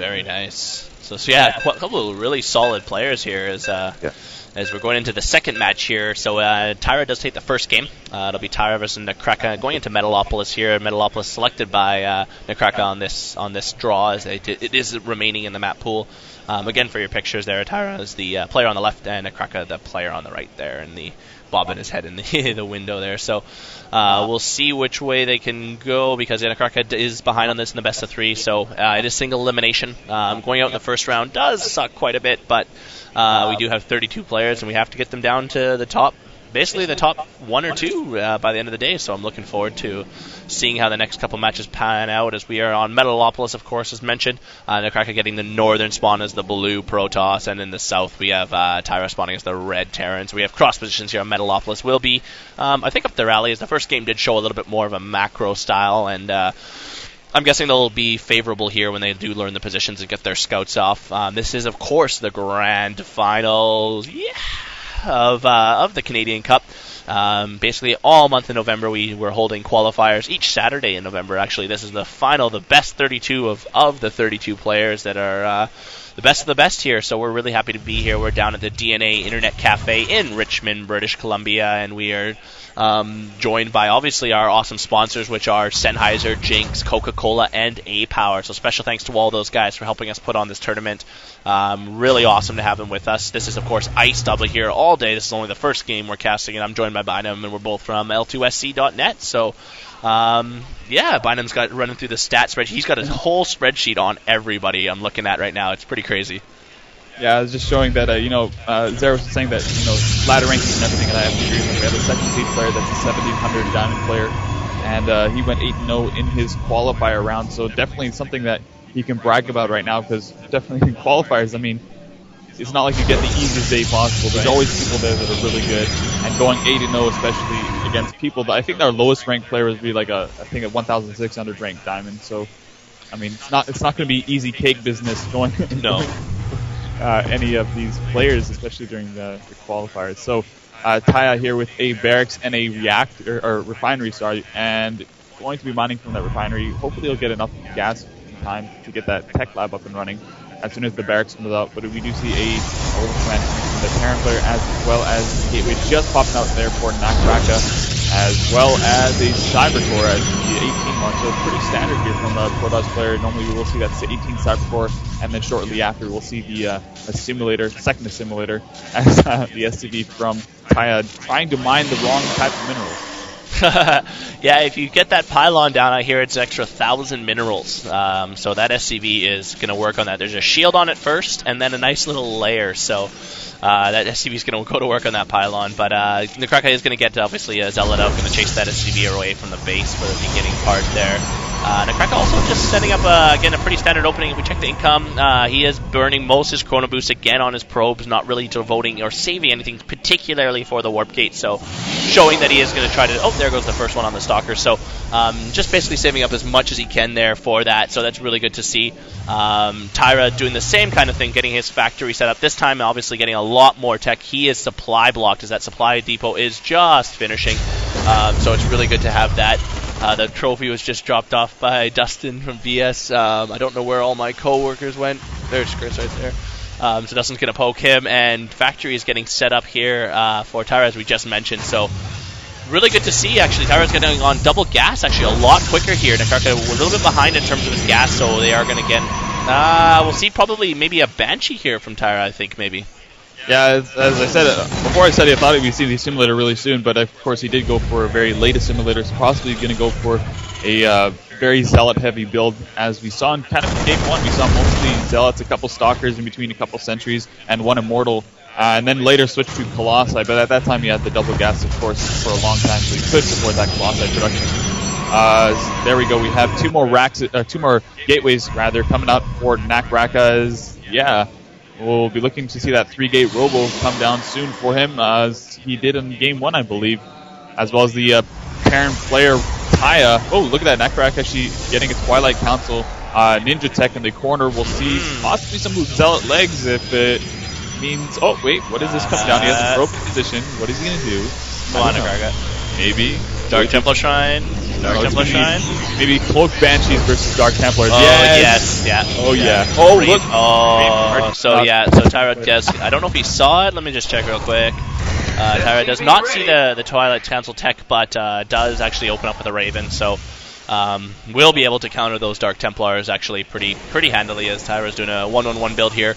Very nice. So yeah, a couple of really solid players here as we're going into the second match here. So Tyra does take the first game. It'll be Tyra versus Nakraka going into Metalopolis here. Metalopolis selected by Nakraka on this draw as it is remaining in the map pool. Again, for your pictures there, Tyra is the player on the left and Nakraka the player on the right there, and the bobbing his head in the window there. So we'll see which way they can go because Nakraka is behind on this in the best of 3. So it is single elimination. Going out in the first round does suck quite a bit, but we do have 32 players and we have to get them down to the top. Basically the top 1 or 2 by the end of the day, so I'm looking forward to seeing how the next couple matches pan out as we are on Metalopolis, of course, as mentioned. Nakraka getting the northern spawn as the blue Protoss, and in the south we have Tyra spawning as the red Terrans. We have cross positions here on Metalopolis. Will be, I think, up their alley, as the first game did show a little bit more of a macro style, and I'm guessing they'll be favorable here when they do learn the positions and get their scouts off. This is, of course, the grand finals. Yeah. Of the Canadian Cup. Basically all month in November we were holding qualifiers each Saturday in November. Actually, this is the final, the best 32 of the 32 players that are the best of the best here. So we're really happy to be here. We're down at the DNA Internet Cafe in Richmond, British Columbia, and we are joined by obviously our awesome sponsors, which are Sennheiser, Jinx, Coca-Cola, and A-Power. So special thanks to all those guys for helping us put on this tournament. Really awesome to have them with us. This is, of course, Ice Double here all day. This is only the first game we're casting, and I'm joined by Bynum, and we're both from L2SC.net. So, Bynum's got running through the stat spreadsheet. He's got a whole spreadsheet on everybody I'm looking at right now. It's pretty crazy. Yeah, I was just showing that, Zara was saying that, ladder rankings and everything, and I have to agree with him. We have a second seed player that's a 1700 diamond player, and he went 8-0 in his qualifier round, so definitely something that he can brag about right now, because definitely in qualifiers, I mean, it's not like you get the easiest day possible. There's always people there that are really good, and going 8-0, especially against people that I think our lowest ranked player would be like a 1,600 ranked diamond, so, I mean, it's not going to be easy cake business going. No. Any of these players, especially during the qualifiers. So Taya here with a barracks and a refinery, and going to be mining from that refinery. Hopefully he'll get enough gas in time to get that tech lab up and running as soon as the barracks comes out. But we do see a command from the Terran player as well as the gateway just popping out there for Nakraka, as well as a Cybercore as the 18 mark. So pretty standard here from a Protoss player. Normally we will see that 18 Cybercore, and then shortly after we'll see the second assimilator as the SCV from Taya trying to mine the wrong type of minerals. Yeah, if you get that pylon down, I hear it's an extra 1,000 minerals. So that SCV is going to work on that. There's a shield on it first, and then a nice little layer. So that SCV is going to go to work on that pylon. But Nakraka is going to get, obviously, a Zealot out, going to chase that SCV away from the base for the beginning part there. Nakraka also just setting up, again, a pretty standard opening. If we check the income, he is burning most of his Chrono Boost again on his probes, not really devoting or saving anything particularly for the Warp Gate. So showing that he is going to try to... Oh, there goes the first one on the Stalker. So just basically saving up as much as he can there for that. So that's really good to see. Tyra doing the same kind of thing, getting his factory set up. This time, obviously, getting a lot more tech. He is supply blocked as that supply depot is just finishing. So it's really good to have that. The trophy was just dropped off by Dustin from VS. I don't know where all my co-workers went. There's Chris right there. So Dustin's going to poke him, and factory is getting set up here for Tyra, as we just mentioned. So really good to see, actually. Tyra's getting on double gas, actually, a lot quicker here. Nakraka a little bit behind in terms of his gas, so they are going to get... we'll see probably maybe a Banshee here from Tyra, I think, maybe. Yeah, as I said, before I said it, I thought we'd see the assimilator really soon, but of course he did go for a very late assimilator, so possibly going to go for a very Zealot-heavy build. As we saw in kind of game 1, we saw mostly Zealots, a couple Stalkers in between a couple Sentries, and one Immortal, and then later switched to Colossi, but at that time he had the double gas, of course, for a long time, so he could support that Colossi production. There we go, we have two more gateways, coming out for Nakraka. We'll be looking to see that 3-gate Robo come down soon for him, as he did in Game 1, I believe, as well as the Terran player, Taya. Oh, look at that, Nakraka actually getting a Twilight Council Ninja Tech in the corner. We'll see possibly some Zealot legs if it means... Oh, wait, what is this coming down? He has a broken position. What is he going to do? Come on, Nakraka. Maybe. Dark Templar Shrine. Dark Templar Shrine? Maybe Cloak Banshees versus Dark Templars. Oh, yes. Yeah. Oh, yeah. Oh, look. Oh, so Tyra does. I don't know if he saw it. Let me just check real quick. Tyra does not see the Twilight Council tech, but does actually open up with a Raven, so will be able to counter those Dark Templars actually pretty handily, as Tyra's doing a 1-on-1 build here.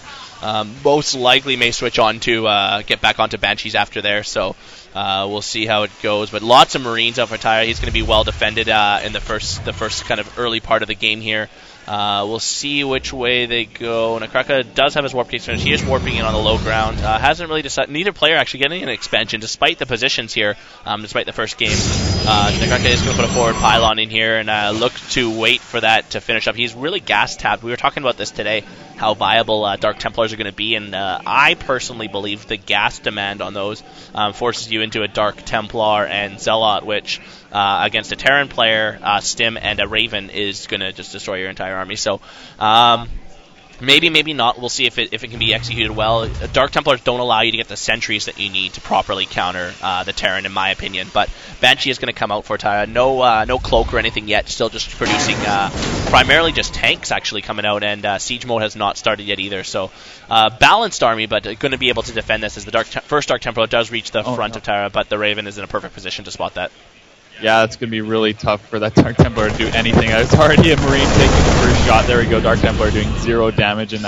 Most likely may switch on to get back onto Banshees after there, so we'll see how it goes. But lots of Marines out for Tyra. He's going to be well defended in the first kind of early part of the game here. We'll see which way they go. Nakraka does have his warp case finished. He is warping in on the low ground. Hasn't really decided. Neither player actually getting an expansion, despite the positions here, despite the first game. Nakraka is going to put a forward pylon in here and look to wait for that to finish up. He's really gas tapped. We were talking about this today, how viable Dark Templars are going to be, and I personally believe the gas demand on those forces you into a Dark Templar and Zealot, which against a Terran player, Stim, and a Raven is going to just destroy your entire army. So maybe not. We'll see if it can be executed well. Dark Templars don't allow you to get the sentries that you need to properly counter the Terran, in my opinion. But Banshee is going to come out for Tyra. No cloak or anything yet. Still just producing primarily just tanks actually coming out, and siege mode has not started yet either. So balanced army, but going to be able to defend this as the first Dark Templar does reach the front of Tyra, but the Raven is in a perfect position to spot that. Yeah, it's going to be really tough for that Dark Templar to do anything. It's already a Marine taking the first shot. There we go. Dark Templar doing 0 damage, and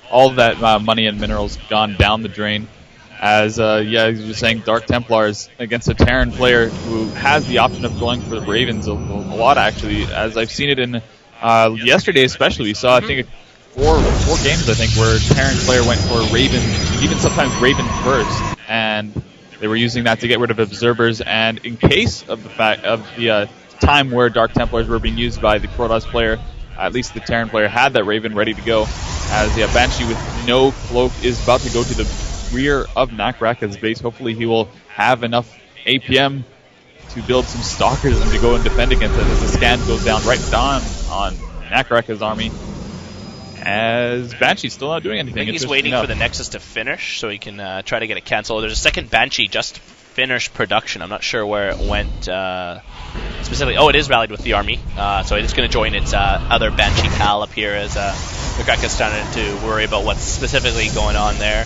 all of that money and minerals gone down the drain. As you're saying, Dark Templars against a Terran player who has the option of going for the Ravens a lot, actually. As I've seen it in yesterday, especially, we saw I think four games where a Terran player went for Raven, even sometimes Raven first, and they were using that to get rid of observers, and in case of the fact of the time where Dark Templars were being used by the Protoss player, at least the Terran player had that Raven ready to go, as Banshee with no cloak is about to go to the rear of Nakraka's base. Hopefully he will have enough APM to build some Stalkers and to go and defend against it as the scan goes down right down on Nakraka's army. As Banshee's still not doing anything. I think he's waiting for the Nexus to finish so he can try to get it canceled. There's a second Banshee just finished production. I'm not sure where it went specifically. Oh, it is rallied with the army. So it's going to join its other Banshee pal up here as Nakraka's starting to worry about what's specifically going on there.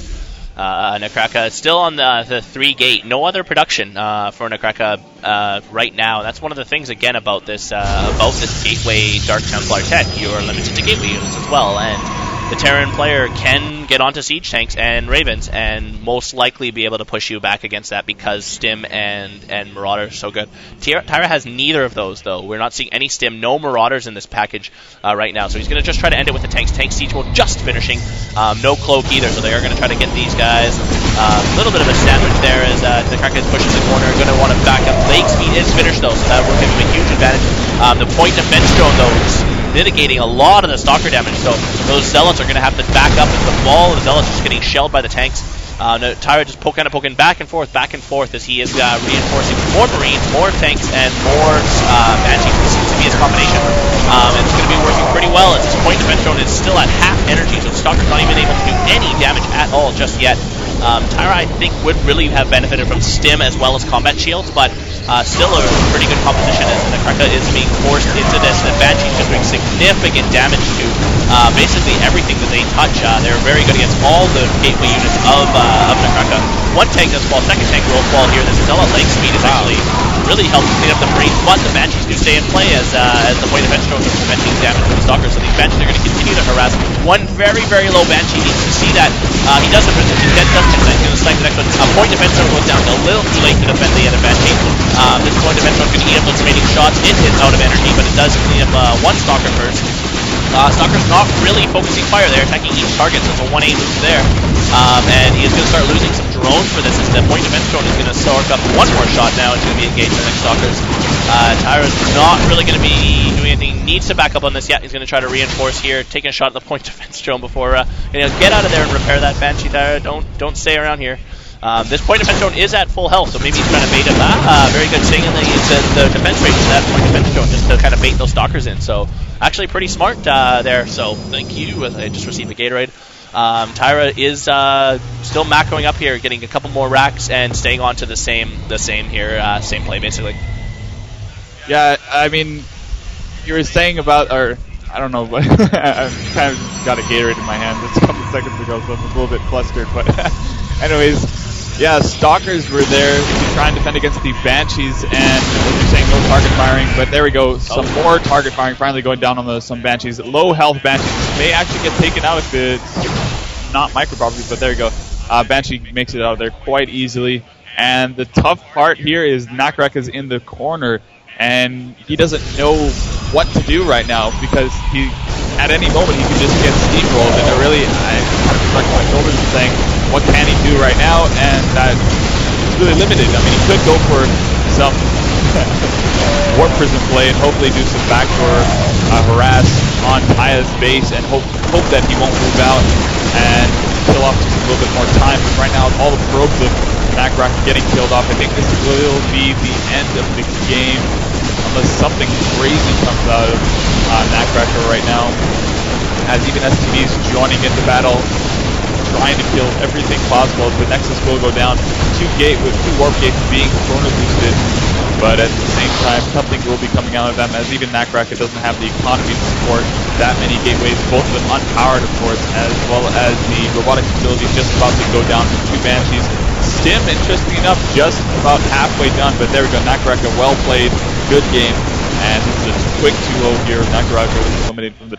Nakraka is still on the 3 gate. No other production for Nakraka right now. That's one of the things again about this gateway Dark Templar tech. You are limited to gateway units as well, and the Terran player can get onto siege tanks and Ravens and most likely be able to push you back against that because Stim and Marauder are so good. Tyra has neither of those, though. We're not seeing any Stim, no Marauders in this package right now. So he's going to just try to end it with the tanks. Tank siege mode just finishing. No cloak either, so they are going to try to get these guys. A little bit of a sandwich there as the Nakraka is pushing the corner. Going to want to back up. Lake speed is finished, though, so that will give him a huge advantage. The point defense drone, though, is mitigating a lot of the Stalker damage, so those Zealots are going to have to back up as the ball of the Zealots is getting shelled by the tanks. Tyra just poking back and forth as he is reinforcing more Marines, more tanks, and more Banshees. This seems to be his combination. It's going to be working pretty well as this point defense drone is still at half energy, so Stalker's not even able to do any damage at all just yet. Tyra, I think, would really have benefited from Stim as well as combat shields, but still a pretty good composition as Nakraka is being forced into this. The Banshee's just doing significant damage to basically everything that they touch. They're very good against all the gateway units of Nakraka. One tank does fall, second tank will fall here. This Zealot Lake speed is actually really helping clean up the Marines, but the Banshees do stay in play as the point defense drones are preventing damage from the Stalkers, so these Banshees are going to continue to harass. One very, very low Banshee needs to see that. He does have he's going to snipe the next one. Point defense drone goes down a little too late to defend the other Banshee. This point defense drone is going to eat up those remaining shots. It is out of energy, but it does clean up one Stalker first. Stalker's not really focusing fire there, attacking each target, so it's a 1-8 loop there. And he is going to start losing some drones for this, as the point defense drone is going to soak up one more shot now. It's going to be engaged the next Stalkers. Tyra's not really going to be doing anything. Needs to back up on this yet. He's going to try to reinforce here, taking a shot at the point defense drone before get out of there and repair that Banshee. Tyra, don't stay around here. This point defense drone is at full health, so maybe he's trying to bait him. Very good thing, and then the defense rate for that point defense drone just to kind of bait those Stalkers in. So actually pretty smart there. So thank you. I just received the Gatorade. Tyra is still macroing up here, getting a couple more racks and staying on to the same here, same play basically. Yeah, I mean, you were saying about, or I don't know, but I kind of got a Gatorade in my hand just a couple seconds ago, so I'm a little bit flustered. But anyways, yeah, Stalkers were there to try and defend against the Banshees, and as you're saying, no target firing. But there we go, some more target firing finally going down on some Banshees. Low health Banshees may actually get taken out if it's not micro properties, but there you go. Banshee makes it out of there quite easily. And the tough part here is Nakraka's in the corner, and he doesn't know what to do right now because at any moment he can just get steamrolled. And it really, I kind of stuck my shoulders and saying, what can he do right now? And that's really limited. I mean, he could go for some warp prism play and hopefully do some backdoor harass on Taya's base and hope that he won't move out and kill off just a little bit more time. But right now, all the probes of Nakraka getting killed off. I think this will be the end of the game unless something crazy comes out of Nakraka right now. As even STVs joining into battle, trying to kill everything possible. The Nexus will go down. Two warp gates being corner boosted, but at the same time, something will be coming out of them as even Nakraka doesn't have the economy to support that many gateways, both of them unpowered, of course, as well as the robotics facility just about to go down for 2 Banshees. Stim, interesting enough, just about halfway done, but there we go. Nakraka, well played, good game, and this is a quick 2-0 here. Nakraka was eliminated from the